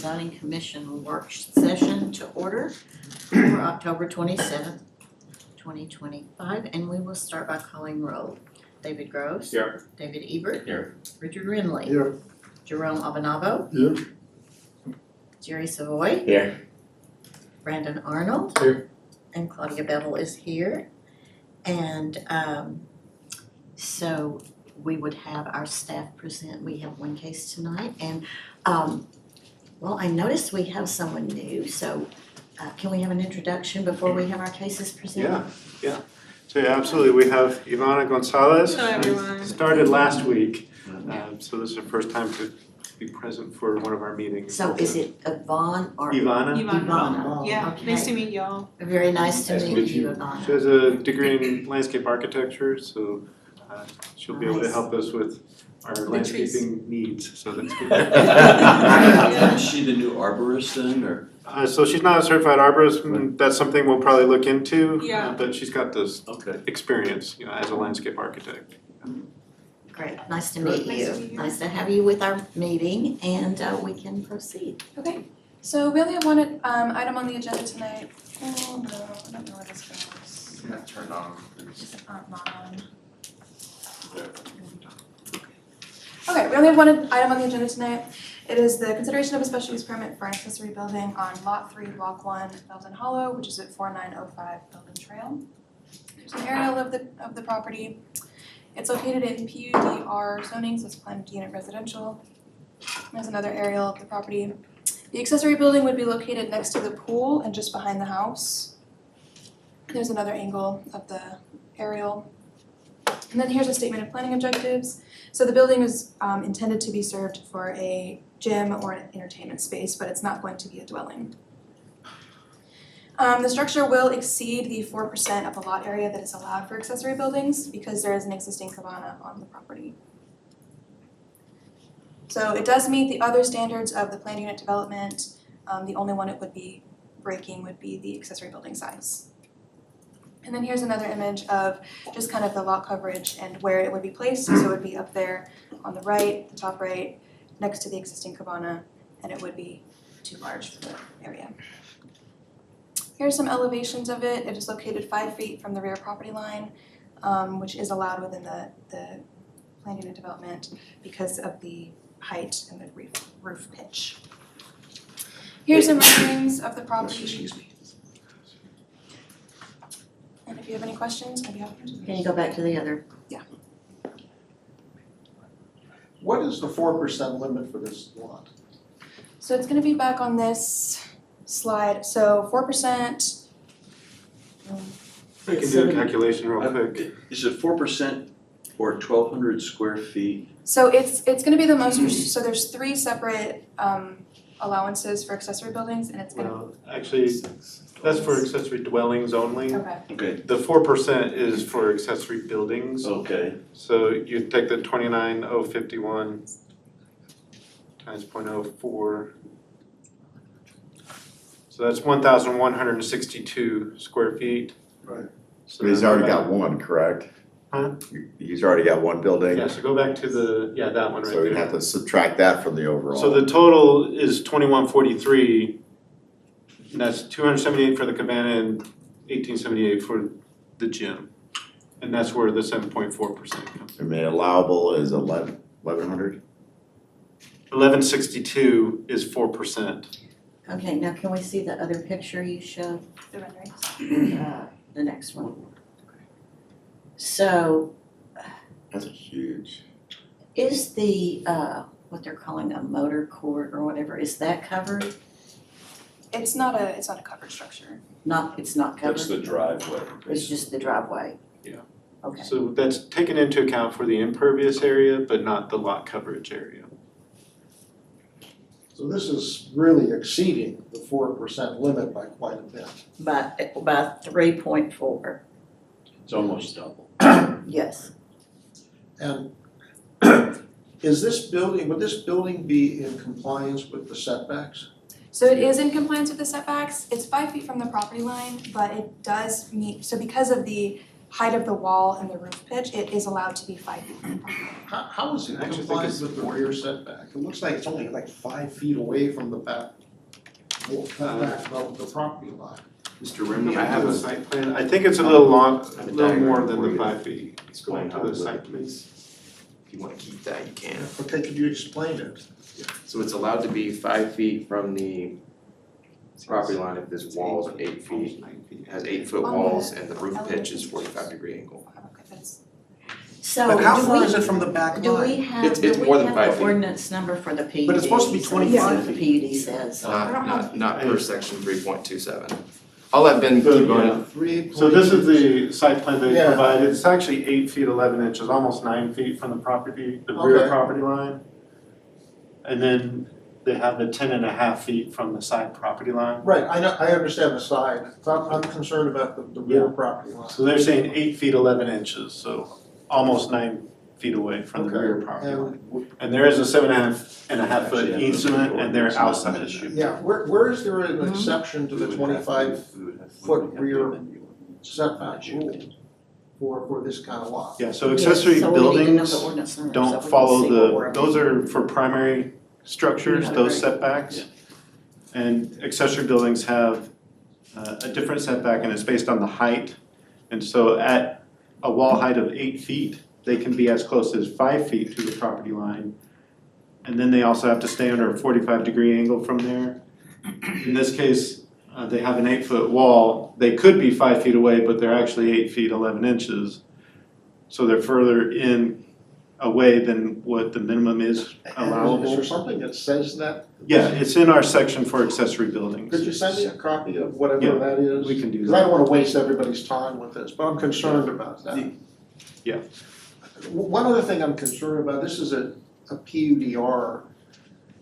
Zoning Commission work session to order for October 27th, 2025, and we will start by calling roll. David Gross. Here. David Ebert. Here. Richard Rinley. Here. Jerome Abenabo. Here. Jerry Savoy. Here. Brandon Arnold. Here. And Claudia Bettel is here. And so we would have our staff present. We have one case tonight. And well, I noticed we have someone new, so can we have an introduction before we have our cases presented? So yeah, absolutely. We have Ivana Gonzalez. Hello, everyone. Started last week, so this is her first time to be present for one of our meetings. So is it Yvonne or? Ivana. Ivana. Yeah, Okay. nice to meet y'all. Very nice to Nice to meet meet you, you. Yvonne. She has a degree in landscape architecture, so she'll be able to Nice. help us with our trees. landscaping needs, so that's good. Is she the new arborist then, or? So she's not a certified arborist, and that's something we'll probably look into. Yeah. But she's got this Okay. experience, as a landscape architect. Great, nice to meet Nice you. to meet you. Nice to have you with our meeting, and we can proceed. Okay, so we only have one item on the agenda tonight. Oh no, I don't know where this goes. Yeah, turn on. It's not on. Okay, we only have one item on the agenda tonight. It is the consideration of a special use permit for an accessory building on Lot 3, Block 1, Belden Hollow, which is at 4905 Belden Trail. There's an aerial of the property. It's located in PUDR zoning, so it's planned unit residential. There's another aerial of the property. The accessory building would be located next to the pool and just behind the house. There's another angle of the aerial. And then here's a statement of planning objectives. So the building is intended to be served for a gym or an entertainment space, but it's not going to be a dwelling. The structure will exceed the 4% of the lot area that is allowed for accessory buildings because there is an existing cabana on the property. So it does meet the other standards of the planned unit development. The only one it would be breaking would be the accessory building size. And then here's another image of just kind of the lot coverage and where it would be placed. So it would be up there on the right, the top right, next to the existing cabana, and it would be too large for the area. Here's some elevations of it. It is located 5 feet from the rear property line, which is allowed within the planned unit development because of the height and the roof pitch. Here's some renderings of the property. Excuse me. And if you have any questions, I'd be happy to. Can you go back to the other? What is the 4% limit for this lot? So it's gonna be back on this slide. So 4%. I can do a calculation real quick. Is it 4% or 1,200 square feet? So it's gonna be the most, so there's 3 separate allowances for accessory buildings and it's gonna. Well, actually, that's for accessory dwellings only. Okay, Okay, The 4% is for accessory buildings. okay, So you take the 29,051 times 0.04. So that's 1,162 square feet. Right. So He's then already go got back- one, correct? Huh? He's already got one building, Yeah, so go back to that one right so we'd there. have to subtract that from the overall. So the total is 2143. And that's 278 for the cabana and 1878 for the gym. And that's where the 7.4% comes. I mean, allowable is 1,100? 1162 is 4%. Okay, now can we see the other picture you showed? the renderings. The next one. So That's a huge. is the, what they're calling a motor court or whatever, is that covered? It's not a covered structure. It's not covered? that's the driveway. It's just the driveway? Yeah. Okay, So that's taken into account for the impervious area, but not the lot coverage area. So this is really exceeding the 4% limit by quite a bit. by 3.4, It's almost double. yes. And is this building, would this building be in compliance with the setbacks? So it is in compliance with the setbacks. It's 5 feet from the property line, but it does meet, so because of the height of the wall and the roof pitch, it is allowed to be 5 feet from the property line. How is it I actually think compliant it's with the more. rear setback? It looks like it's only like 5 feet away from the back, the property line. Mr. Remy, I have a site plan, I think it's a little long, a little more than the 5 feet. Let's go Explain back how to it the would- site, please. If you wanna keep that, you can. Okay, could you explain it? So it's allowed to be 5 feet from the property line if this wall's 8 feet. It has 8-foot On walls the and the roof pitch is elevation. 45-degree angle. Okay, that's- So But how far do is we, it from the back do we line? have, It's do we more than have 5 the feet. ordinance number for the PUD? But it's supposed to be So we see 25 what the PUD says. Not per section 3.27. I'll let Ben keep going. 3. So this is the site plan they Yeah. provided, it's actually 8 feet 11 inches, almost 9 feet from the property, the rear Okay. property line. And then they have the 10.5 feet from the side property line. Right, I know, I understand the side, I'm concerned about the rear property line. So they're saying 8 feet 11 inches, so almost 9 feet away from the rear property line. And there is a 7.5 foot easement and they're outside. Yeah, where is there an exception to the 25-foot rear setback rule for this kind of lot? Yeah, so accessory Yes, so we need to know the buildings ordinance number so don't we can follow see what we're- those are for primary structures, Yeah, those right. setbacks. And accessory buildings have a different setback and it's based on the height. And so at a wall height of 8 feet, they can be as close as 5 feet to the property line. And then they also have to stay under a 45-degree angle from there. In this case, they have an 8-foot wall. They could be 5 feet away, but they're actually 8 feet 11 inches. So they're further away than what the minimum is Is allowable. there something that says that? Yeah, it's in our section for accessory buildings. Could you send me a copy of whatever Yeah, that is? we can do Because I don't wanna waste everybody's time with this, but I'm concerned about that. Yeah. One other thing I'm concerned about, this is a PUDR,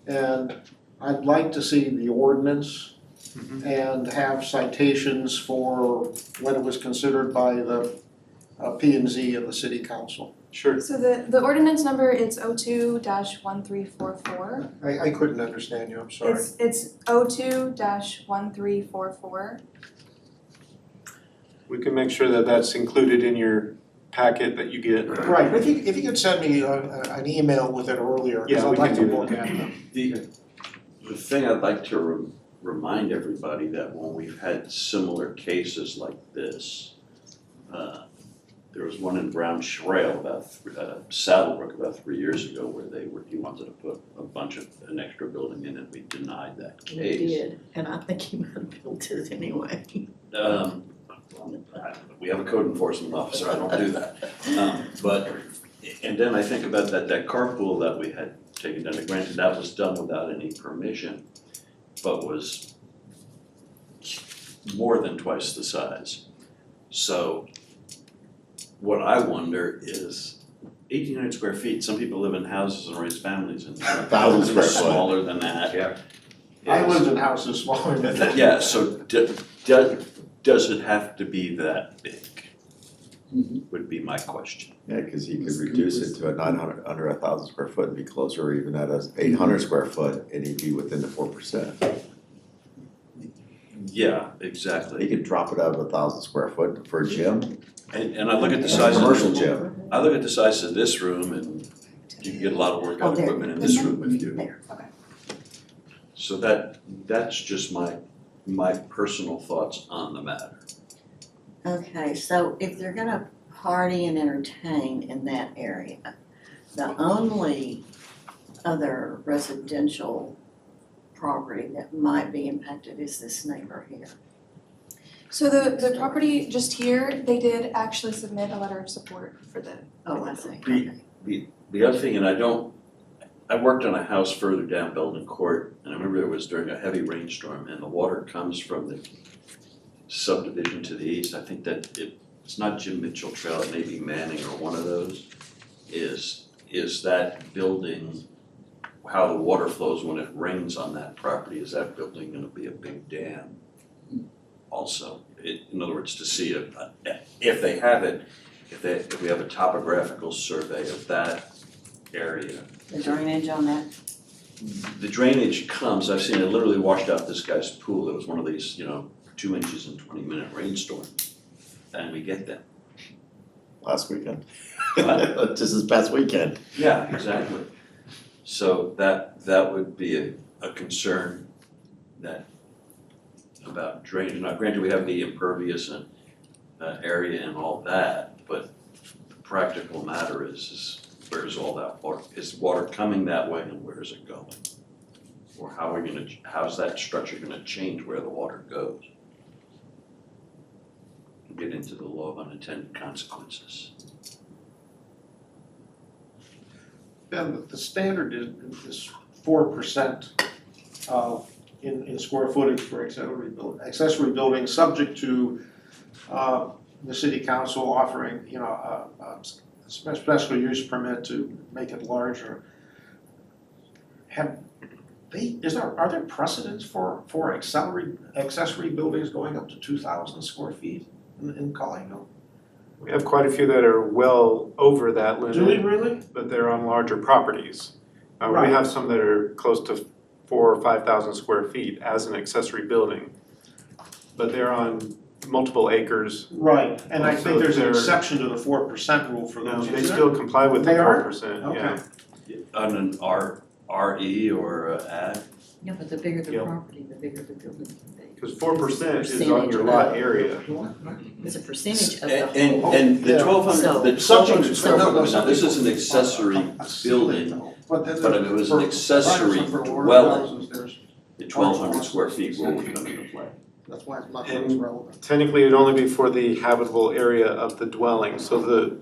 and I'd like to see the ordinance Mhm. and have citations for when it was considered by the P and Z and the city council. Sure. So the ordinance number is 02-1344. I couldn't understand you, I'm sorry. It's 02-1344. We can make sure that that's included in your packet that you get. Right, if you could send me an email with it earlier, because Yeah, we I'd like to can do look that. at them. The thing I'd like to remind everybody that when we've had similar cases like this, there was one in Brown Trail Saddlebrook about 3 years ago where he wanted to put an extra building in and we denied that We case. did, and I think he might have built it anyway. We have a code enforcement officer, I don't do that. And then I think about that carpool that we had taken down, granted that was done without any permission, but was more than twice the size. So what I wonder is 1,800 square feet, some people live in houses and raise families and 1,000 square foot. smaller than that. Yeah. I lived in houses smaller than that. Yeah, so does it have to be that big? Would be my question. Yeah, cause you could reduce it to a 900, under 1,000 square foot and be closer, or even at a 800 square foot, and you'd be within the 4%. Yeah, You exactly. could drop it out of 1,000 square foot for a gym, And I look at the it's a size of commercial gym. I look at the size of this room and you can get a lot of workout there. equipment in this room if you. There. So that's just my personal thoughts on the matter. Okay, so if they're gonna party and entertain in that area, the only other residential property that might be impacted is this neighbor here. So the property just here, they did actually submit a letter of support for the. Oh, I see, The- okay. The other thing, and I worked on a house further down Belden Court, and I remember it was during a heavy rainstorm, and the water comes from the subdivision to the east. I think that it's not Jim Mitchell Trail, it may be Manning or one of those. Is that building, how the water flows when it rains on that property, is that building gonna be a big dam? Also, in other words, to see if they have it, if we have a topographical survey of that area. The drainage on that, The drainage comes, I've seen it literally washed out this guy's pool, it was one of these, 2 inches in 20-minute rainstorm, and we get them. last weekend. What? Just this past weekend. Yeah, exactly. So that would be a concern that about drainage. Now granted, we have the impervious and area and all that, but the practical matter is where's all that water? Is water coming that way and where is it going? Or how's that structure gonna change where the water goes? Get into the law of unintended consequences. And the standard is 4% in square footage for accessory buildings, subject to the city council offering, a special use permit to make it larger. Are there precedents for accessory buildings going up to 2,000 square feet in Colleyville? We have quite a few that are well over that limit. Do we really? But they're on larger properties. Right. We have some that are close to 4,000 or 5,000 square feet as an accessory building. But they're on multiple acres. Right, and I So think there's an they're- exception to the 4% rule for No, those. they isn't still there? comply with the They are? 4%, Okay. yeah. On an RE or ag, Yeah, but the bigger the Yep. property, the bigger the building can be. Because 4% is on Percentage your of lot the- area. It's a percentage of the and whole. the Yeah. 1,200, Subject to- now this is an accessory building, but if it was an accessory dwelling, the 1,200 square feet rule would come into play. That's why it's not And- relevant. Technically, it'd only be for the habitable area of the dwelling, so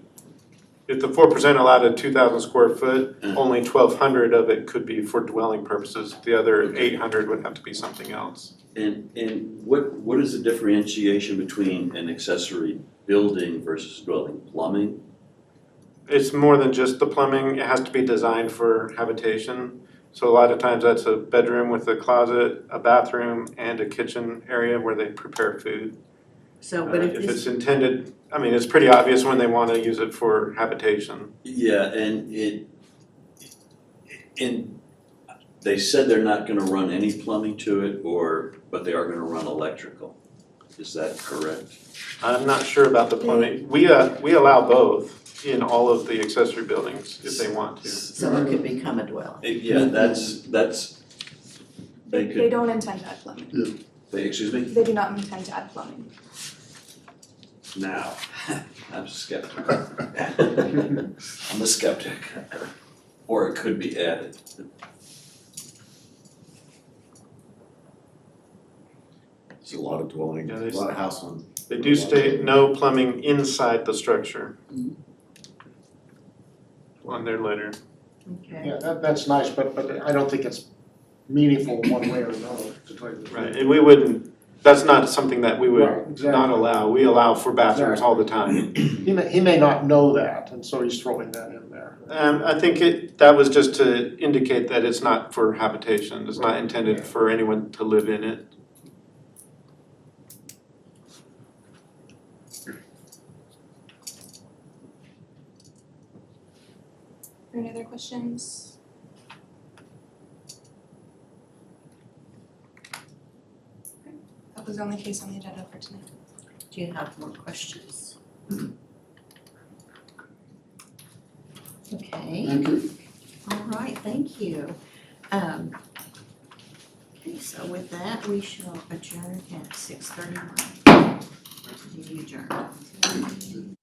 if the 4% allowed a 2,000 square foot, Mm. only 1,200 of it could be for dwelling purposes. The other 800 would have to be something else. And what is the differentiation between an accessory building versus dwelling? Plumbing? It's more than just the plumbing, it has to be designed for habitation. So a lot of times that's a bedroom with a closet, a bathroom, and a kitchen area where they prepare food. So, but if If this, it's intended, I mean, it's pretty obvious when they want to use it for habitation. Yeah, and they said they're not gonna run any plumbing to it but they are gonna run electrical. Is that correct? I'm not sure about the plumbing. We allow both in all of the accessory buildings if they want to. so it could become a dwelling. Yeah, that's, they They could, don't intend to add plumbing. excuse me? They do not intend to add plumbing. Now, I'm skeptical. I'm a skeptic. Or it could be added. It's a lot of dwelling, Yeah, a lot of house on. They do state no plumbing inside the structure on their letter. Okay. Yeah, that's nice, but I don't think it's meaningful one way or another, to tell you the truth. Right, and we wouldn't, that's not something that we Right, would exactly. not allow. We allow for bathrooms all the time. He may not know that, and so he's throwing that in there. I think that was just to indicate that it's not for habitation. It's not intended for anyone to live in it. Any other questions? Okay, that was the only case on the agenda for tonight. Do you have more questions? Okay. Thank you. All right, thank you. Okay, so with that, we shall adjourn at 6:31. Do you adjourn?